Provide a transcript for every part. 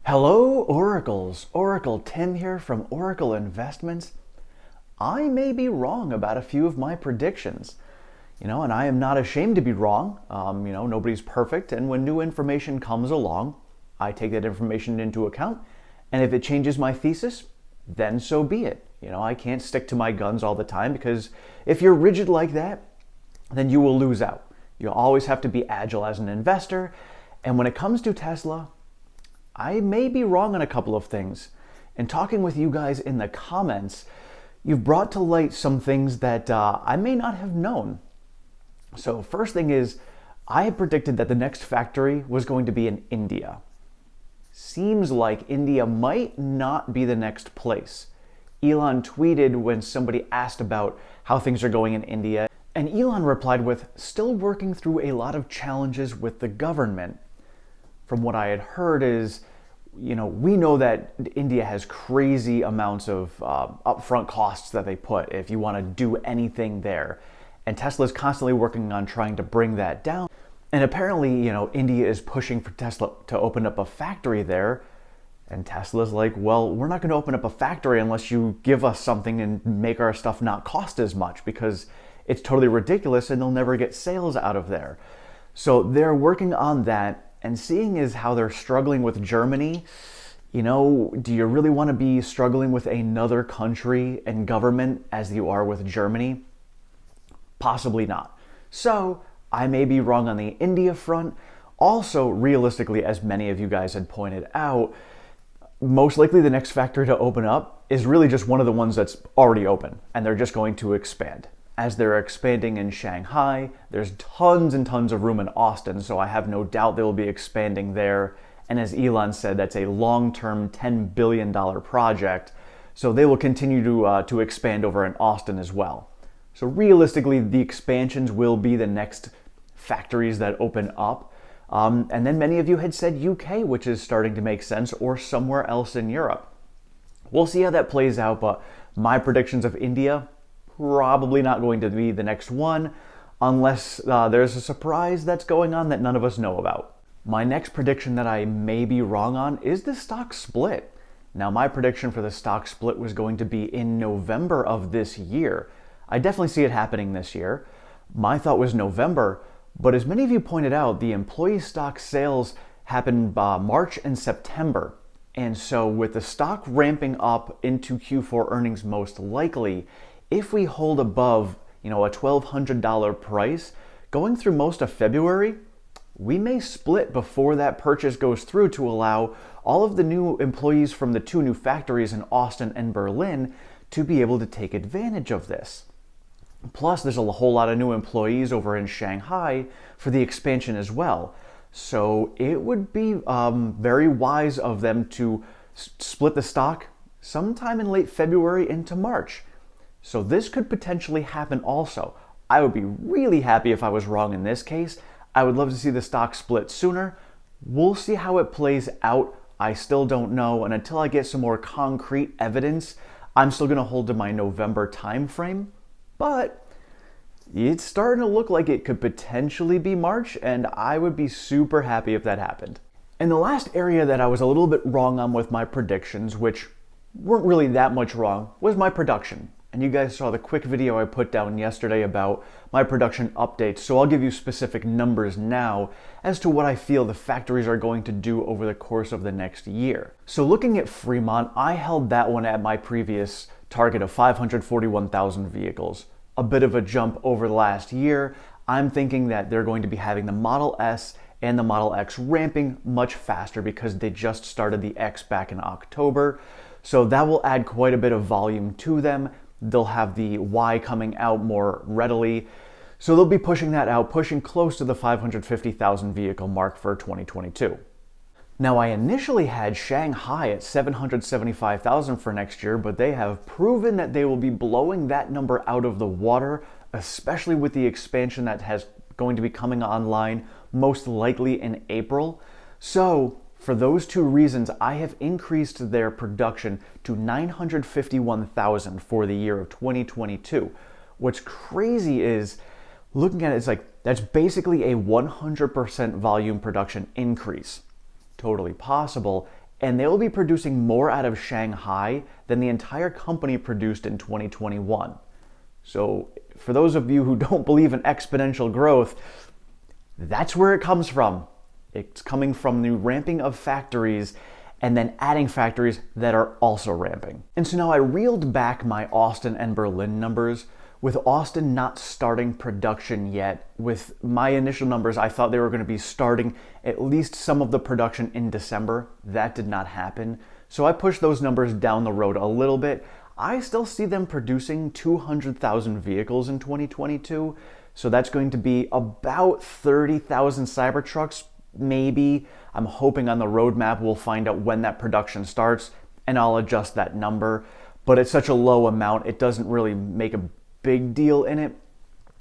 Hello, Oracles. Oracle Tim here from Oracle Investments. I may be wrong about a few of my predictions, and I am not ashamed to be wrong. Nobody's perfect, and when new information comes along, I take that information into account, and if it changes my thesis, then so be it. I can't stick to my guns all the time because if you're rigid like that, then you will lose out. You always have to be agile as an investor, and when it comes to Tesla, I may be wrong on a couple of things. And talking with you guys in the comments, you've brought to light some things that I may not have known. So first thing is, I had predicted that the next factory was going to be in India. Seems like India might not be the next place. Elon tweeted when somebody asked about how things are going in India, and Elon replied with, still working through a lot of challenges with the government. From what I had heard is, we know that India has crazy amounts of upfront costs that they put if you want to do anything there. And Tesla is constantly working on trying to bring that down. And apparently, India is pushing for Tesla to open up a factory there. And Tesla's like, well, we're not going to open up a factory unless you give us something and make our stuff not cost as much, because it's totally ridiculous and they'll never get sales out of there. So they're working on that. And seeing as how they're struggling with Germany, do you really want to be struggling with another country and government as you are with Germany? Possibly not. So I may be wrong on the India front. Also, realistically, as many of you guys had pointed out, most likely the next factory to open up is really just one of the ones that's already open, and they're just going to expand. As they're expanding in Shanghai, there's tons and tons of room in Austin, so I have no doubt they will be expanding there. And as Elon said, that's a long-term $10 billion project, so they will continue to expand over in Austin as well. So realistically, the expansions will be the next factories that open up. And then many of you had said UK, which is starting to make sense, or somewhere else in Europe. We'll see how that plays out, but my predictions of India, probably not going to be the next one unless there's a surprise that's going on that none of us know about. My next prediction that I may be wrong on is the stock split. Now, my prediction for the stock split was going to be in November of this year. I definitely see it happening this year. My thought was November, but as many of you pointed out, the employee stock sales happened March and September. And so with the stock ramping up into Q4 earnings most likely, if we hold above, a $1,200 price, going through most of February, we may split before that purchase goes through to allow all of the new employees from the two new factories in Austin and Berlin to be able to take advantage of this. Plus, there's a whole lot of new employees over in Shanghai for the expansion as well. So it would be very wise of them to split the stock sometime in late February into March. So this could potentially happen also. I would be really happy if I was wrong in this case. I would love to see the stock split sooner. We'll see how it plays out. I still don't know, and until I get some more concrete evidence, I'm still going to hold to my November time frame. But it's starting to look like it could potentially be March, and I would be super happy if that happened. And the last area that I was a little bit wrong on with my predictions, which weren't really that much wrong, was my production. And you guys saw the quick video I put down yesterday about my production updates, so I'll give you specific numbers now as to what I feel the factories are going to do over the course of the next year. So looking at Fremont, I held that one at my previous target of 541,000 vehicles. A bit of a jump over the last year. I'm thinking that they're going to be having the Model S and the Model X ramping much faster because they just started the X back in October. So that will add quite a bit of volume to them. They'll have the Y coming out more readily. So they'll be pushing that out, pushing close to the 550,000 vehicle mark for 2022. Now, I initially had Shanghai at 775,000 for next year, but they have proven that they will be blowing that number out of the water, especially with the expansion that has going to be coming online most likely in April. So for those two reasons, I have increased their production to 951,000 for the year of 2022. What's crazy is, looking at it, it's like, that's basically a 100% volume production increase. Totally possible. and they will be producing more out of Shanghai than the entire company produced in 2021. So for those of you who don't believe in exponential growth, that's where it comes from. It's coming from the ramping of factories and then adding factories that are also ramping. And so now I reeled back my Austin and Berlin numbers. With Austin not starting production yet, with my initial numbers, I thought they were going to be starting at least some of the production in December. That did not happen. So I pushed those numbers down the road a little bit. I still see them producing 200,000 vehicles in 2022. So that's going to be about 30,000 Cybertrucks, maybe. I'm hoping on the roadmap we'll find out when that production starts and I'll adjust that number. But it's such a low amount, it doesn't really make a big deal in it.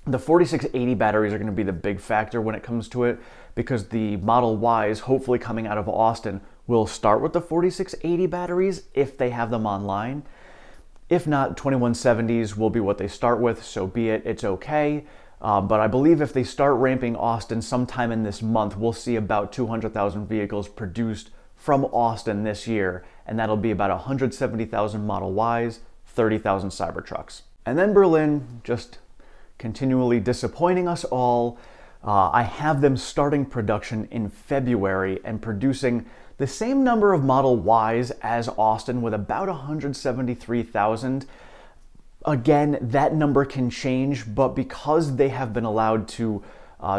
The 4680 batteries are going to be the big factor when it comes to it, because the Model Ys, hopefully coming out of Austin, will start with the 4680 batteries if they have them online. If not, 2170s will be what they start with, so be it, it's okay. But I believe if they start ramping Austin sometime in this month, we'll see about 200,000 vehicles produced from Austin this year, and that'll be about 170,000 Model Ys, 30,000 Cybertrucks. And then Berlin, just continually disappointing us all. I have them starting production in February and producing the same number of Model Ys as Austin with about 173,000. Again, that number can change, but because they have been allowed to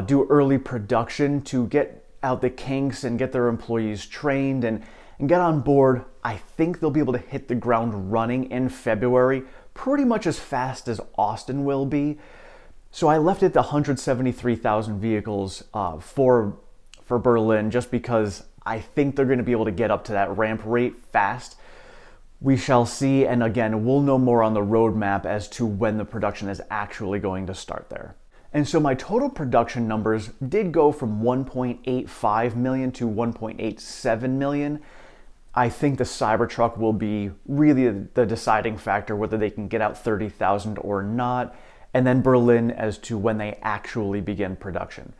do early production to get out the kinks and get their employees trained and get on board, I think they'll be able to hit the ground running in February pretty much as fast as Austin will be. So I left it the 173,000 vehicles for Berlin, just because I think they're going to be able to get up to that ramp rate fast. We shall see, and again, we'll know more on the roadmap as to when the production is actually going to start there. And so my total production numbers did go from 1.85 million to 1.87 million. I think the Cybertruck will be really the deciding factor, whether they can get out 30,000 or not, and then Berlin as to when they actually begin production.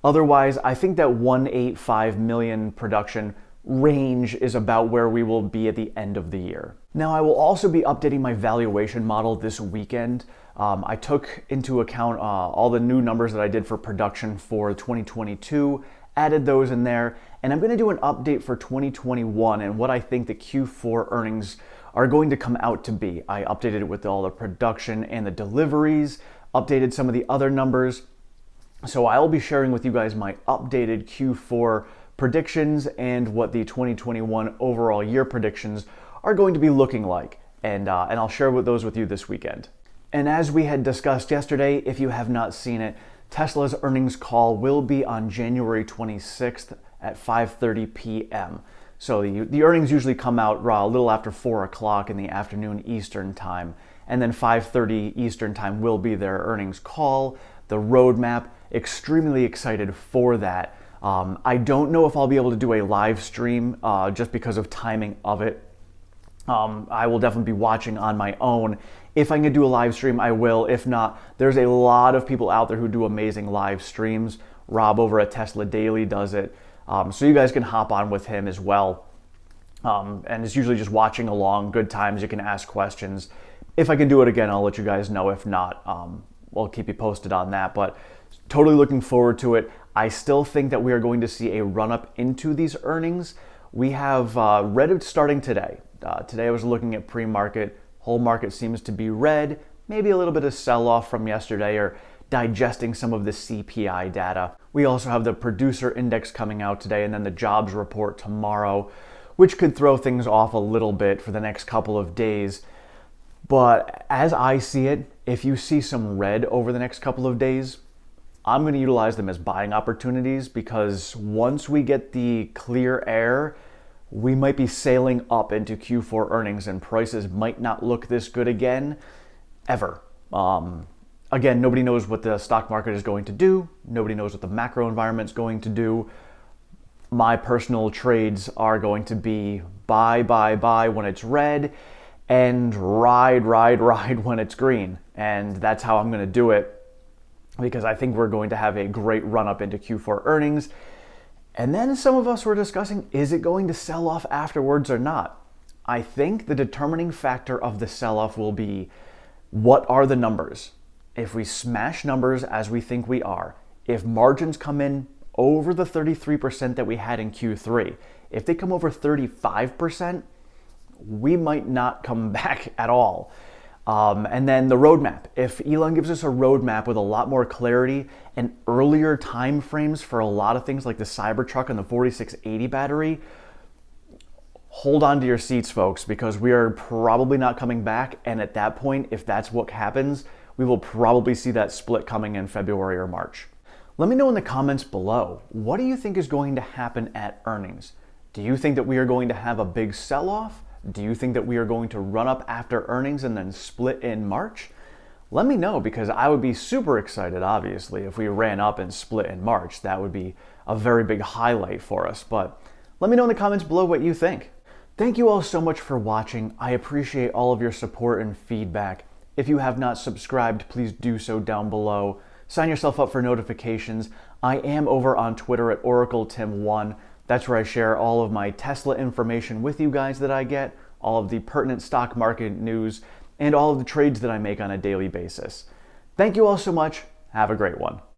Otherwise, I think that 185 million production range is about where we will be at the end of the year. Now, I will also be updating my valuation model this weekend. I took into account all the new numbers that I did for production for 2022, added those in there, and I'm going to do an update for 2021 and what I think the Q4 earnings are going to come out to be. I updated it with all the production and the deliveries, updated some of the other numbers. So I'll be sharing with you guys my updated Q4 predictions and what the 2021 overall year predictions are going to be looking like. And I'll share those with you this weekend. And as we had discussed yesterday, if you have not seen it, Tesla's earnings call will be on January 26th at 5:30 p.m. So the earnings usually come out a little after 4 o'clock in the afternoon Eastern time. And then 5:30 Eastern time will be their earnings call, the roadmap. Extremely excited for that. I don't know if I'll be able to do a live stream just because of timing of it. I will definitely be watching on my own. If I can do a live stream, I will. If not, there's a lot of people out there who do amazing live streams. Rob over at Tesla Daily does it. So you guys can hop on with him as well. And it's usually just watching along, good times, you can ask questions. If I can do it again, I'll let you guys know. If not, I'll keep you posted on that. But totally looking forward to it. I still think that we are going to see a run-up into these earnings. We have Reddit starting today. Today I was looking at pre-market. Whole market seems to be red. Maybe a little bit of sell-off from yesterday or digesting some of the CPI data. We also have the producer index coming out today and then the jobs report tomorrow, which could throw things off a little bit for the next couple of days. But as I see it, if you see some red over the next couple of days, I'm going to utilize them as buying opportunities, because once we get the clear air, we might be sailing up into Q4 earnings and prices might not look this good again, ever. Again, nobody knows what the stock market is going to do. Nobody knows what the macro environment is going to do. My personal trades are going to be buy when it's red and ride when it's green. And that's how I'm going to do it, because I think we're going to have a great run up into Q4 earnings. And then some of us were discussing, is it going to sell off afterwards or not? I think the determining factor of the sell-off will be, what are the numbers? If we smash numbers as we think we are, if margins come in over the 33% that we had in Q3, if they come over 35%, we might not come back at all. And then the roadmap. If Elon gives us a roadmap with a lot more clarity and earlier time frames for a lot of things like the Cybertruck and the 4680 battery, hold on to your seats, folks, because we are probably not coming back. And at that point, if that's what happens, we will probably see that split coming in February or March. Let me know in the comments below, what do you think is going to happen at earnings? Do you think that we are going to have a big sell-off? Do you think that we are going to run up after earnings and then split in March? Let me know, because I would be super excited, obviously, if we ran up and split in March. That would be a very big highlight for us. But let me know in the comments below what you think. Thank you all so much for watching. I appreciate all of your support and feedback. If you have not subscribed, please do so down below. Sign yourself up for notifications. I am over on Twitter at OracleTim1. That's where I share all of my Tesla information with you guys that I get, all of the pertinent stock market news, and all of the trades that I make on a daily basis. Thank you all so much. Have a great one.